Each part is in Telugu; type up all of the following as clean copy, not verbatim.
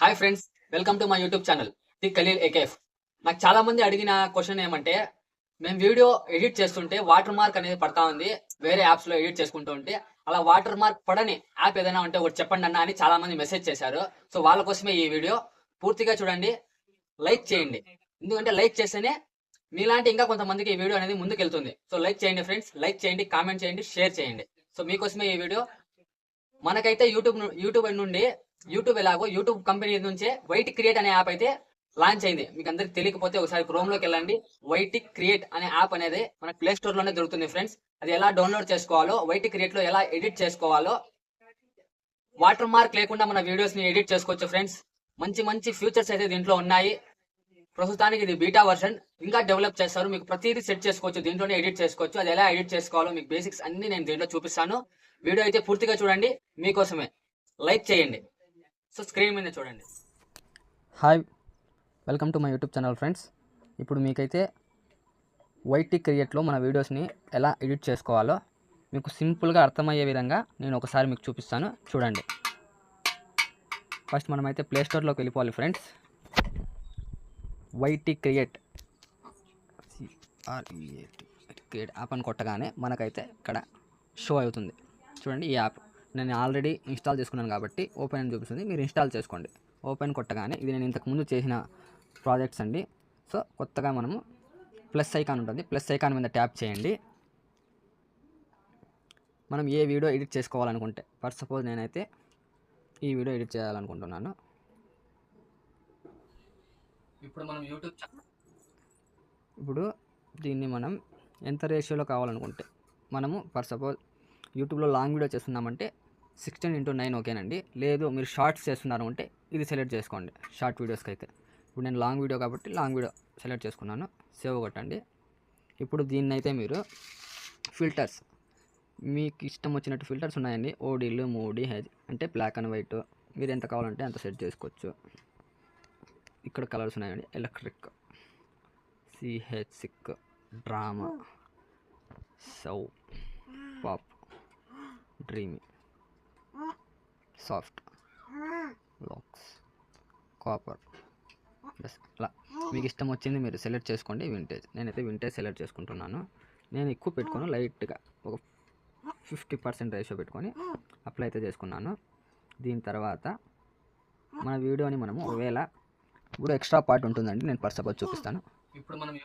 Hi friends, welcome to my YouTube channel the Khaleel AKF. నాకు చాలా మంది అడిగిన క్వశ్చన్ ఏమంటే, మేము వీడియో ఎడిట్ చేస్తుంటే వాటర్ మార్క్ అనేది పడతా ఉంది. వేరే యాప్స్ లో ఎడిట్ చేసుకుంటూ ఉంటే అలా వాటర్ మార్క్ పడని యాప్ ఏదైనా ఉంటే ఒకటి చెప్పండి అన్న అని చాలా మంది మెసేజ్ చేశారు. సో వాళ్ళ కోసమే ఈ వీడియో పూర్తిగా చూడండి, లైక్ చేయండి. ఎందుకంటే లైక్ చేస్తేనే మీలాంటి ఇంకా కొంతమందికి ఈ వీడియో అనేది ముందుకెళ్తుంది. సో లైక్ చేయండి ఫ్రెండ్స్, లైక్ చేయండి, కామెంట్ చేయండి, షేర్ చేయండి. సో మీకోసమే ఈ వీడియో. మనకైతే యూట్యూబ్ నుండి ఎలాగో యూట్యూబ్ కంపెనీ నుంచే వైట్ క్రియేట్ అనే యాప్ అయితే లాంచ్ అయింది. మీకు అందరికి తెలియకపోతే ఒకసారి క్రోమ్ లోకి వెళ్ళండి. వైట్ క్రియేట్ అనే యాప్ అనేది మన ప్లే స్టోర్ లోనే దొరుకుతుంది ఫ్రెండ్స్. అది ఎలా డౌన్లోడ్ చేసుకోవాలో, వైట్ క్రియేట్ లో ఎలా ఎడిట్ చేసుకోవాలో, వాటర్ మార్క్ లేకుండా మన వీడియోస్ ని ఎడిట్ చేసుకోవచ్చు ఫ్రెండ్స్. మంచి మంచి ఫ్యూచర్స్ అయితే దీంట్లో ఉన్నాయి. ప్రస్తుతానికి ఇది బీటా వర్షన్, ఇంకా డెవలప్ చేస్తారు. మీకు ప్రతిదీ సెట్ చేసుకోవచ్చు, దీంట్లోనే ఎడిట్ చేసుకోవచ్చు. అది ఎలా ఎడిట్ చేసుకోవాలో మీకు బేసిక్స్ అన్ని నేను దీంట్లో చూపిస్తాను. వీడియో అయితే పూర్తిగా చూడండి, మీకోసమే. లైక్ చేయండి. సో స్క్రీన్ మీద చూడండి. Hi, welcome to my YouTube channel friends. ఇప్పుడు మీకైతే వైటీ క్రియేట్లో మన వీడియోస్ని ఎలా ఎడిట్ చేసుకోవాలో మీకు సింపుల్గా అర్థమయ్యే విధంగా నేను ఒకసారి మీకు చూపిస్తాను, చూడండి. ఫస్ట్ మనమైతే ప్లే స్టోర్లోకి వెళ్ళిపోవాలి friends. YT create create app అని కొట్టగానే మనకైతే ఇక్కడ షో అవుతుంది. చూడండి, ఈ యాప్ నేను ఆల్రెడీ ఇన్స్టాల్ చేసుకున్నాను కాబట్టి ఓపెన్ అని చూపిస్తుంది. మీరు ఇన్స్టాల్ చేసుకోండి. ఓపెన్ కొట్టగానే ఇది నేను ఇంతకుముందు చేసిన ప్రాజెక్ట్స్ అండి. సో కొత్తగా మనము ప్లస్ ఐకాన్ ఉంటుంది, ప్లస్ ఐకాన్ మీద ట్యాప్ చేయండి. మనం ఏ వీడియో ఎడిట్ చేసుకోవాలనుకుంటే, ఫర్ సపోజ్ నేనైతే ఈ వీడియో ఎడిట్ చేయాలనుకుంటున్నాను. ఇప్పుడు దీన్ని మనం ఎంత రేషియోలో కావాలనుకుంటే, మనము ఫర్ సపోజ్ యూట్యూబ్లో లాంగ్ వీడియో చేస్తున్నామంటే 16:9 ఓకేనండి. లేదు మీరు షార్ట్స్ చేస్తున్నారు అంటే ఇది సెలెక్ట్ చేసుకోండి. షార్ట్ వీడియోస్కి అయితే ఇప్పుడు నేను లాంగ్ వీడియో కాబట్టి లాంగ్ వీడియో సెలెక్ట్ చేసుకున్నాను. సేవ్ కొట్టండి. ఇప్పుడు దీన్ని అయితే మీరు ఫిల్టర్స్, మీకు ఇష్టం వచ్చినట్టు ఫిల్టర్స్ ఉన్నాయండి. ఓడీలు, మూడీ, హెచ్ అంటే బ్లాక్ అండ్ వైట్, మీరు ఎంత కావాలంటే అంత సెట్ చేసుకోవచ్చు. ఇక్కడ కలర్స్ ఉన్నాయండి. ఎలక్ట్రిక్, సిహెచ్, డ్రామా, సౌ, pop, dreamy, soft, lakhs, copper, bus అలా మీకు ఇష్టం వచ్చింది మీరు సెలెక్ట్ చేసుకోండి. వింటేజ్, నేనైతే వింటేజ్ సెలెక్ట్ చేసుకుంటున్నాను. నేను ఎక్కువ పెట్టుకొని లైట్గా ఒక 50% రేషియో పెట్టుకొని అప్లై అయితే చేసుకున్నాను. దీని తర్వాత మన వీడియోని మనము ఒకవేళ ఇప్పుడు ఎక్స్ట్రా పార్ట్ ఉంటుందండి, నేను ఫర్ సపోజ్ చూపిస్తాను.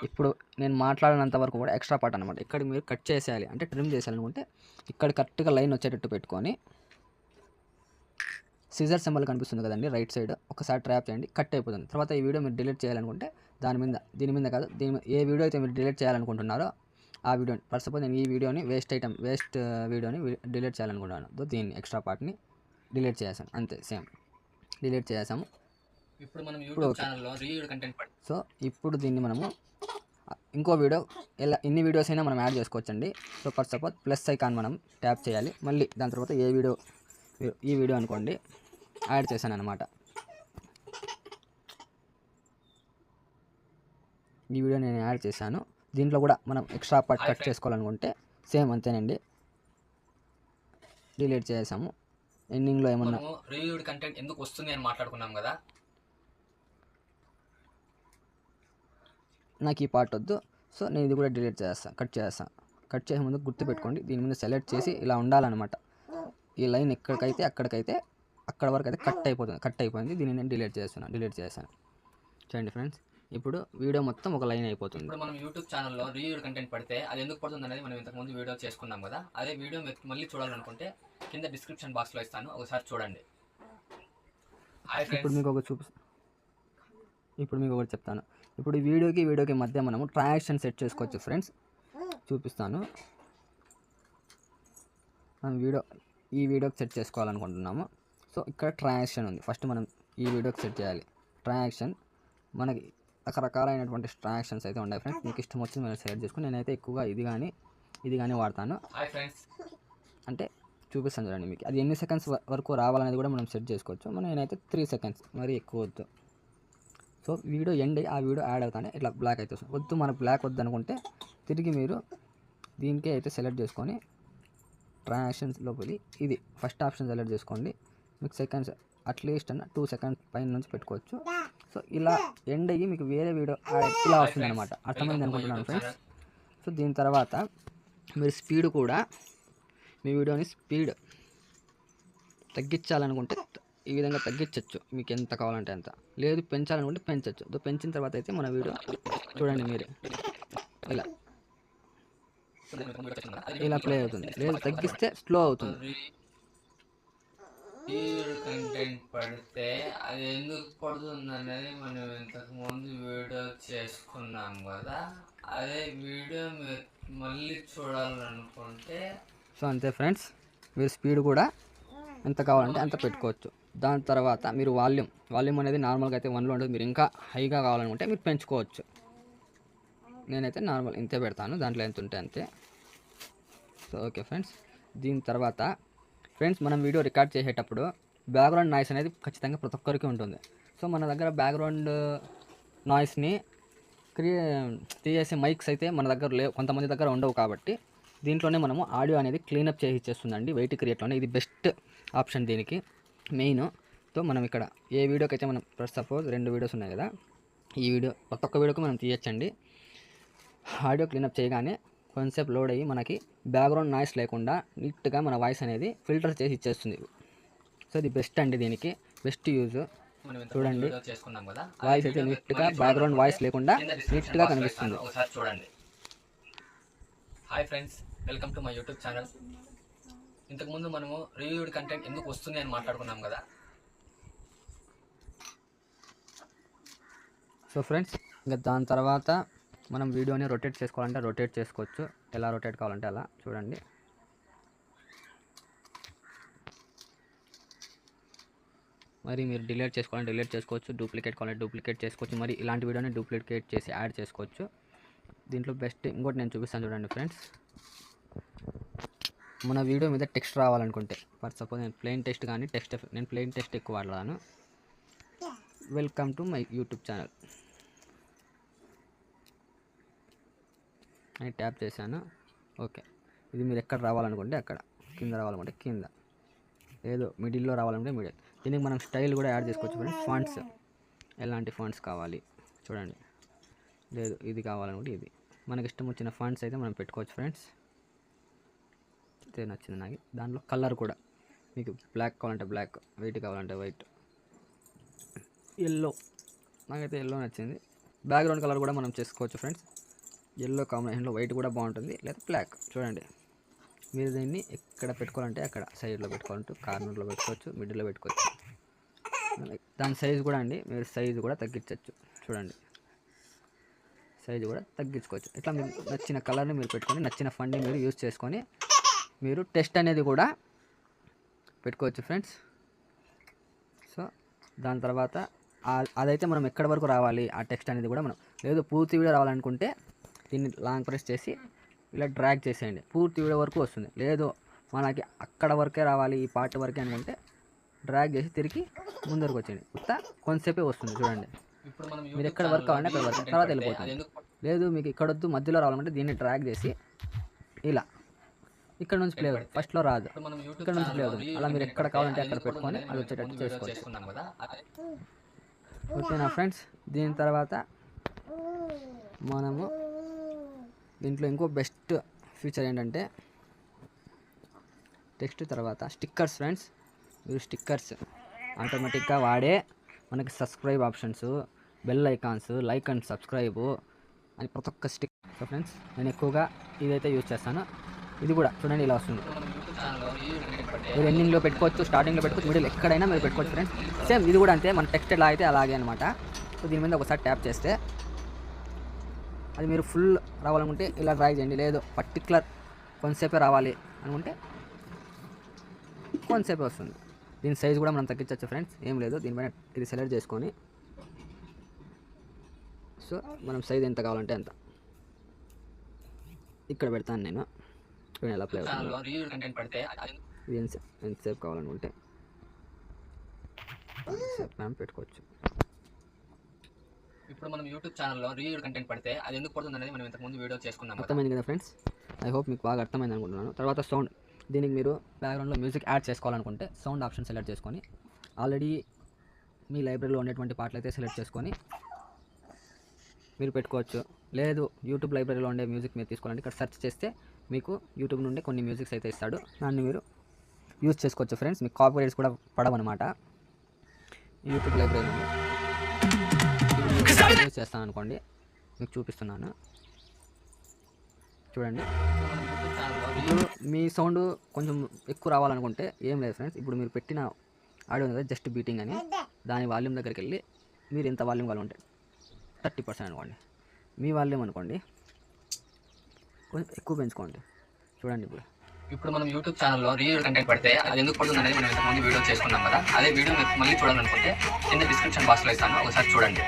ఇప్పుడు నేను మాట్లాడినంత వరకు కూడా ఎక్స్ట్రా పార్ట్ అనమాట. ఇక్కడ మీరు కట్ చేసేయాలి అంటే ట్రిమ్ చేయాలనుకుంటే ఇక్కడ కరెక్ట్గా లైన్ వచ్చేటట్టు పెట్టుకొని సిజర్ సింబల్ కనిపిస్తుంది కదండి రైట్ సైడ్, ఒకసారి ట్రాప్ చేయండి, కట్ అయిపోతుంది. తర్వాత ఈ వీడియో మీరు డిలీట్ చేయాలనుకుంటే దీని మీద కాదు, ఏ వీడియో అయితే మీరు డిలీట్ చేయాలనుకుంటున్నారో ఆ వీడియోని, ఫర్ సపోజ్ నేను ఈ వీడియోని వేస్ట్ వీడియోని డిలీట్ చేయాలనుకుంటున్నాను. దీన్ని ఎక్స్ట్రా పార్ట్ని డిలీట్ చేసాను, అంతే, సేమ్ డిలీట్ చేసాము. సో ఇప్పుడు దీన్ని మనము ఇంకో వీడియో ఎన్ని వీడియోస్ అయినా మనం యాడ్ చేసుకోవచ్చండి. So for suppose plus icon మనం ట్యాప్ చేయాలి. మళ్ళీ దాని తర్వాత ఈ వీడియో అనుకోండి యాడ్ చేశాను అనమాట. ఈ వీడియో నేను యాడ్ చేశాను. దీంట్లో కూడా మనం ఎక్స్ట్రా పార్ట్ కట్ చేసుకోవాలనుకుంటే సేమ్ అంతేనండి, డిలీట్ చేసాము. ఎండింగ్లో ఏమన్నా రివ్యూడ్ కంటెంట్ ఎందుకు వస్తుంది అని మాట్లాడుకున్నాం కదా, నాకు ఈ పార్ట్ వద్దు, సో నేను ఇది కూడా డిలీట్ చేస్తాను, కట్ చేస్తాను. కట్ చేసే ముందు గుర్తుపెట్టుకోండి, దీని మీద సెలెక్ట్ చేసి ఇలా ఉండాలన్నమాట. ఈ లైన్ ఎక్కడికైతే అక్కడ వరకు అయితే కట్ అయిపోయింది. దీన్ని నేను డిలీట్ చేశాను. చూడండి ఫ్రెండ్స్, ఇప్పుడు వీడియో మొత్తం ఒక లైన్ అయిపోతుంది. ఇప్పుడు మనం యూట్యూబ్ ఛానల్లో రివ్యూడ్ కంటెంట్ పడితే అది ఎందుకు పడుతుంది అనేది మనం ఇంతకుముందు వీడియో చేసుకున్నాం కదా. అదే వీడియో మళ్ళీ చూడాలనుకుంటే కింద డిస్క్రిప్షన్ బాక్స్లో ఇస్తాను, ఒకసారి చూడండి. ఇప్పుడు మీకు ఒకటి చెప్తాను. ఇప్పుడు వీడియోకి మధ్య మనము ట్రాన్సాక్షన్ సెట్ చేసుకోవచ్చు ఫ్రెండ్స్, చూపిస్తాను. మనం ఈ వీడియోకి సెట్ చేసుకోవాలనుకుంటున్నాము. సో ఇక్కడ ట్రాన్సాక్షన్ ఉంది. ఫస్ట్ మనం ఈ వీడియోకి సెట్ చేయాలి ట్రాన్సాక్షన్. మనకి రకరకాలైనటువంటి ట్రాన్సాక్షన్స్ అయితే ఉన్నాయి ఫ్రెండ్స్. మీకు ఇష్టం వచ్చింది మీరు సెలెక్ట్ చేసుకుని, నేనైతే ఎక్కువగా ఇది కానీ వాడతాను. అంటే చూపిస్తాను చూడండి మీకు. అది ఎన్ని సెకండ్స్ వరకు రావాలనేది కూడా మనం సెట్ చేసుకోవచ్చు. నేనైతే 3 సెకండ్స్, మరి ఎక్కువ వద్దు. సో వీడియో ఎండ్ అయ్యి ఆ వీడియో యాడ్ అవుతానే ఇట్లా బ్లాక్ అయితే వస్తుంది. వద్దు మనకు బ్లాక్ వద్దు అనుకుంటే తిరిగి మీరు దీనికే అయితే సెలెక్ట్ చేసుకొని ట్రాన్సాక్షన్స్ లోపలి ఇది ఫస్ట్ ఆప్షన్ సెలెక్ట్ చేసుకోండి. మీకు సెకండ్స్ అట్లీస్ట్ అన్న 2 సెకండ్స్ పైన నుంచి పెట్టుకోవచ్చు. సో ఇలా ఎండ్ అయ్యి మీకు వేరే వీడియో ఇలా వస్తుంది అనమాట. అర్థమైంది అనుకుంటున్నాను ఫ్రెండ్స్. సో దీని తర్వాత మీరు స్పీడ్ కూడా మీ వీడియోని స్పీడ్ తగ్గించాలనుకుంటే ఈ విధంగా తగ్గించవచ్చు, మీకు ఎంత కావాలంటే అంత. లేదు పెంచాలనుకుంటే పెంచవచ్చు. పెంచిన తర్వాత అయితే మన వీడియో చూడండి మీరు ఇలా ప్లే అవుతుంది. లేదు తగ్గిస్తే స్లో అవుతుంది. కంటెంట్ పడితే అది ఎందుకు పడుతుంది అనేది మనం ఇంతకు ముందు వీడియో చేసుకున్నాం కదా. అదే వీడియో మీరు మళ్ళీ చూడాలనుకుంటే సో అంతే ఫ్రెండ్స్, మీరు స్పీడ్ కూడా ఎంత కావాలంటే అంత పెట్టుకోవచ్చు. దాని తర్వాత మీరు వాల్యూమ్ అనేది నార్మల్గా అయితే 1లో ఉంటుంది. మీరు ఇంకా హైగా కావాలనుకుంటే మీరు పెంచుకోవచ్చు. నేనైతే నార్మల్ ఇంతే పెడతాను, దాంట్లో ఎంత ఉంటే అంతే. సో ఓకే ఫ్రెండ్స్, దీని తర్వాత ఫ్రెండ్స్ మనం వీడియో రికార్డ్ చేసేటప్పుడు బ్యాక్గ్రౌండ్ నాయిస్ అనేది ఖచ్చితంగా ప్రతి ఒక్కరికి ఉంటుంది. సో మన దగ్గర బ్యాక్గ్రౌండ్ నాయిస్ని తీసేసే మైక్స్ అయితే మన దగ్గర లేవు, కొంతమంది దగ్గర ఉండవు. కాబట్టి దీంట్లోనే మనము ఆడియో అనేది క్లీనప్ చేసి ఇచ్చేస్తుందండి వెయిట్ క్రియేట్లోనే. ఇది బెస్ట్ ఆప్షన్ దీనికి మెయిన్. సో మనం ఇక్కడ ఏ వీడియోకి అయితే మనం సపోజ్ 2 వీడియోస్ ఉన్నాయి కదా, ఈ వీడియో ప్రతి ఒక్క వీడియోకి మనం తీయచ్చండి. ఆడియో క్లీనప్ చేయగానే కొంచెంసేపు లోడ్ అయ్యి మనకి బ్యాక్గ్రౌండ్ నాయిస్ లేకుండా నీట్గా మన వాయిస్ అనేది ఫిల్టర్ చేసి ఇచ్చేస్తుంది. సో ఇది బెస్ట్ అండి, దీనికి బెస్ట్ యూజ్. చూడండి వాయిస్ అయితే నీట్గా బ్యాక్గ్రౌండ్ వాయిస్ లేకుండా నీట్గా కనిపిస్తుంది. చూడండి. Hi friends, welcome to my YouTube channel. ఇంతకుముందు మనము రివ్యూడ్ కంటెంట్ ఎందుకు వస్తుంది అని మాట్లాడుకున్నాం కదా. సో ఫ్రెండ్స్, ఇంకా దాని తర్వాత మనం వీడియోని రొటేట్ చేసుకోవాలంటే రొటేట్ చేసుకోవచ్చు. ఎలా రొటేట్ కావాలంటే అలా చూడండి. మరి మీరు డిలీట్ చేసుకోవాలంటే డిలీట్ చేసుకోవచ్చు, డూప్లికేట్ కావాలంటే డూప్లికేట్ చేసుకోవచ్చు. మరి ఇలాంటి వీడియోని డూప్లికేట్ చేసి యాడ్ చేసుకోవచ్చు. దీంట్లో బెస్ట్ ఇంకోటి నేను చూపిస్తాను చూడండి ఫ్రెండ్స్. మన వీడియో మీద టెక్స్ట్ రావాలనుకుంటే ఫర్ సపోజ్ నేను ప్లెయిన్ టెక్స్ట్ కానీ నేను ప్లెయిన్ టెక్స్ట్ ఎక్కువ వాడతాను. Welcome to my YouTube channel అని ట్యాప్ చేశాను. ఓకే, ఇది మీరు ఎక్కడ రావాలనుకుంటే అక్కడ, కింద రావాలనుకుంటే కింద, లేదు మిడిల్లో రావాలనుకుంటే మిడిల్. దీనికి మనం స్టైల్ కూడా యాడ్ చేసుకోవచ్చు ఫ్రెండ్స్. ఫాంట్స్ ఎలాంటి ఫాంట్స్ కావాలి చూడండి, లేదు ఇది కావాలనుకుంటే ఇది, మనకి ఇష్టం వచ్చిన ఫాంట్స్ అయితే మనం పెట్టుకోవచ్చు ఫ్రెండ్స్. అయితే నచ్చింది నాకు. దాంట్లో కలర్ కూడా మీకు బ్లాక్ కావాలంటే బ్లాక్, వైట్ కావాలంటే వైట్, ఎల్లో, నాకైతే ఎల్లో నచ్చింది. బ్యాక్గ్రౌండ్ కలర్ కూడా మనం చేసుకోవచ్చు ఫ్రెండ్స్. ఎల్లో కాంబినేషన్లో వైట్ కూడా బాగుంటుంది, లేదా బ్లాక్. చూడండి మీరు దీన్ని ఎక్కడ పెట్టుకోవాలంటే అక్కడ, సైడ్లో పెట్టుకోవాలంటే కార్నర్లో పెట్టుకోవచ్చు, మిడిల్లో పెట్టుకోవచ్చు. దాని సైజు కూడా అండి, మీరు సైజు కూడా తగ్గించవచ్చు. చూడండి సైజు కూడా తగ్గించుకోవచ్చు. ఇట్లా మీరు నచ్చిన కలర్ని మీరు పెట్టుకొని, నచ్చిన ఫండ్ని మీరు యూజ్ చేసుకొని మీరు టెస్ట్ అనేది కూడా పెట్టుకోవచ్చు ఫ్రెండ్స్. సో దాని తర్వాత అదైతే మనం ఎక్కడి వరకు రావాలి ఆ టెక్స్ట్ అనేది కూడా మనం, లేదు పూర్తి వీడియో రావాలనుకుంటే దీన్ని లాంగ్ ప్రెస్ చేసి ఇలా డ్రాగ్ చేసేయండి, పూర్తి వీడియో వరకు వస్తుంది. లేదు మనకి అక్కడ వరకే రావాలి, ఈ పార్ట్ వరకే అనుకుంటే డ్రాగ్ చేసి తిరిగి ముందరకు వచ్చేయండి, కొంతసేపే వస్తుంది. చూడండి మీరు ఎక్కడ వర్క్ కావాలంటే అక్కడ వర్క్, తర్వాత వెళ్ళిపోతుంది. లేదు మీకు ఇక్కడ వద్దు మధ్యలో రావాలంటే దీన్ని డ్రాగ్ చేసి ఇలా ఇక్కడ నుంచి ప్లే అవుతుంది, ఫస్ట్లో రాదు, ఇక్కడ నుంచి ప్లే అవుతుంది. అలా మీరు ఎక్కడ కావాలంటే అక్కడ పెట్టుకొని అది వచ్చేటట్టు చేసుకోవచ్చు. ఓకేనా ఫ్రెండ్స్. దీని తర్వాత మనము దీంట్లో ఇంకో బెస్ట్ ఫీచర్ ఏంటంటే టెక్స్ట్ తర్వాత స్టిక్కర్స్ ఫ్రెండ్స్. మీరు స్టిక్కర్స్ ఆటోమేటిక్గా వాడే మనకి subscribe options, bell icons, like and subscribe అని ప్రతి ఒక్క స్టిక్కర్. సో ఫ్రెండ్స్ నేను ఎక్కువగా ఇదైతే యూజ్ చేస్తాను. ఇది కూడా చూడండి ఇలా వస్తుంది. మీరు ఎండింగ్లో పెట్టుకోవచ్చు, స్టార్టింగ్లో పెట్టుకోవచ్చు, మిడిల్ ఎక్కడైనా మీరు పెట్టుకోవచ్చు ఫ్రెండ్స్. సేమ్ ఇది కూడా అంతే, మన టెక్స్ట్ ఎలా అయితే అలాగే అనమాట. సో దీని మీద ఒకసారి ట్యాప్ చేస్తే అది మీరు ఫుల్ రావాలనుకుంటే ఇలా డ్రాగ్ చేయండి, లేదు పర్టికులర్ కొంతసేపే రావాలి అనుకుంటే కొంతసేపే వస్తుంది. దీని సైజ్ కూడా మనం తగ్గించవచ్చు ఫ్రెండ్స్, ఏం లేదు. దీనిపైన ఇది సెలెక్ట్ చేసుకొని సో మనం సైజ్ ఎంత కావాలంటే అంత ఇక్కడ పెడతాను నేను. ఎలా ప్లే ఇది ఎంతసేపు కావాలనుకుంటే పెట్టుకోవచ్చు. ఇప్పుడు మనం యూట్యూబ్ ఛానల్లో రివ్యూ కంటెంట్ పడితే అది ఎందుకు పడుతుంది అనేది మనం ఇంతకుముందు వీడియో చేసుకున్నాం. అర్థమైంది కదా ఫ్రెండ్స్, ఐ హోప్ మీకు బాగా అర్థమైంది అనుకుంటున్నాను. తర్వాత సౌండ్, దీనికి మీరు బ్యాక్గ్రౌండ్లో మ్యూజిక్ యాడ్ చేసుకోవాలనుకుంటే సౌండ్ ఆప్షన్ సెలెక్ట్ చేసుకొని ఆల్రెడీ మీ లైబ్రరీలో ఉండేటువంటి పాటలు అయితే సెలెక్ట్ చేసుకొని మీరు పెట్టుకోవచ్చు. లేదు యూట్యూబ్ లైబ్రరీలో ఉండే మ్యూజిక్ మీరు తీసుకోవాలంటే ఇక్కడ సెర్చ్ చేస్తే మీకు యూట్యూబ్ నుండి కొన్ని మ్యూజిక్స్ అయితే ఇస్తాడు, దాన్ని మీరు యూజ్ చేసుకోవచ్చు ఫ్రెండ్స్. మీకు కాపీరైట్స్ కూడా పడవన్నమాట యూట్యూబ్ లైబ్రరీ నుండి. యూజ్ చేస్తాను అనుకోండి, మీకు చూపిస్తున్నాను చూడండి. ఇప్పుడు మీ సౌండ్ కొంచెం ఎక్కువ రావాలనుకుంటే ఏం లేదు ఫ్రెండ్స్, ఇప్పుడు మీరు పెట్టిన ఆడియో ఉంది కదా జస్ట్ బీటింగ్ అని, దాని వాల్యూమ్ దగ్గరికి వెళ్ళి మీరు ఎంత వాల్యూమ్ కావాలంటే 30% అనుకోండి. మీ వాల్యూమ్ అనుకోండి కొంచెం ఎక్కువ పెంచుకోండి. చూడండి ఇప్పుడు మనం యూట్యూబ్ ఛానల్లో రీల్ కంటెంట్ పడితే అది ఎందుకు పడుతుంది అనేది మనం ఇంతకుముందు వీడియో చేసుకున్నాం కదా. అదే వీడియో మీరు మళ్ళీ చూడాలనుకుంటే కింద డిస్క్రిప్షన్ బాక్స్లో ఇస్తాను, ఒకసారి చూడండి.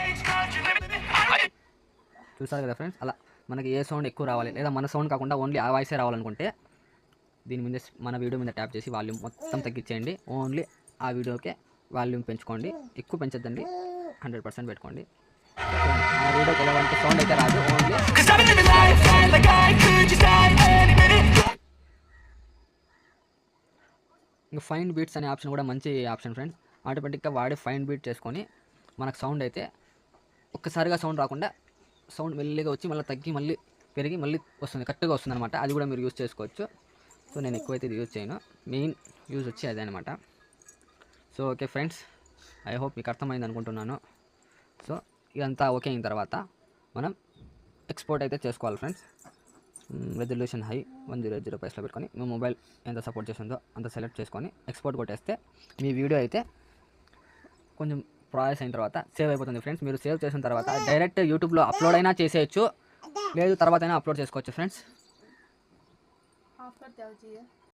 చూసారు కదా ఫ్రెండ్స్, అలా మనకి ఏ సౌండ్ ఎక్కువ రావాలి లేదా మన సౌండ్ కాకుండా ఓన్లీ ఆ వాయిసే రావాలనుకుంటే దీని మీద మన వీడియో మీద ట్యాప్ చేసి వాల్యూమ్ మొత్తం తగ్గించేయండి. ఓన్లీ ఆ వీడియోకే వాల్యూమ్ పెంచుకోండి, ఎక్కువ పెంచొద్దండి, 100% పెట్టుకోండి. ఆ వీడియోకి ఎలాంటి సౌండ్ అయితే రాదు, ఓన్లీ ఇంకా ఫైన్ బీట్స్ అనే ఆప్షన్ కూడా మంచి ఆప్షన్ ఫ్రెండ్స్. ఆటోమేటిక్గా వాడి ఫైన్ బీట్ చేసుకొని మనకు సౌండ్ అయితే ఒక్కసారిగా సౌండ్ రాకుండా సౌండ్ మెల్లిగా వచ్చి మళ్ళీ తగ్గి మళ్ళీ పెరిగి మళ్ళీ వస్తుంది, కరెక్ట్గా వస్తుంది అనమాట. అది కూడా మీరు యూజ్ చేసుకోవచ్చు. సో నేను ఎక్కువైతే ఇది యూజ్ చేయను, మెయిన్ యూజ్ వచ్చి అదే అనమాట. So okay friends, I hope మీకు అర్థమైంది అనుకుంటున్నాను. సో ఇదంతా ఓకే అయిన తర్వాత మనం ఎక్స్పోర్ట్ అయితే చేసుకోవాలి ఫ్రెండ్స్. రెజల్యూషన్ హై 1080 పైస్లో పెట్టుకొని మీ మొబైల్ ఎంత సపోర్ట్ చేస్తుందో అంత సెలెక్ట్ చేసుకొని ఎక్స్పోర్ట్ కొట్టేస్తే మీ వీడియో అయితే కొంచెం ప్రాసెస్ అయిన తర్వాత సేవ్ అయిపోతుంది ఫ్రెండ్స్. మీరు సేవ్ చేసిన తర్వాత డైరెక్ట్ యూట్యూబ్లో అప్లోడ్ అయినా చేసేయచ్చు, లేదు తర్వాత అయినా అప్లోడ్ చేసుకోవచ్చు ఫ్రెండ్స్.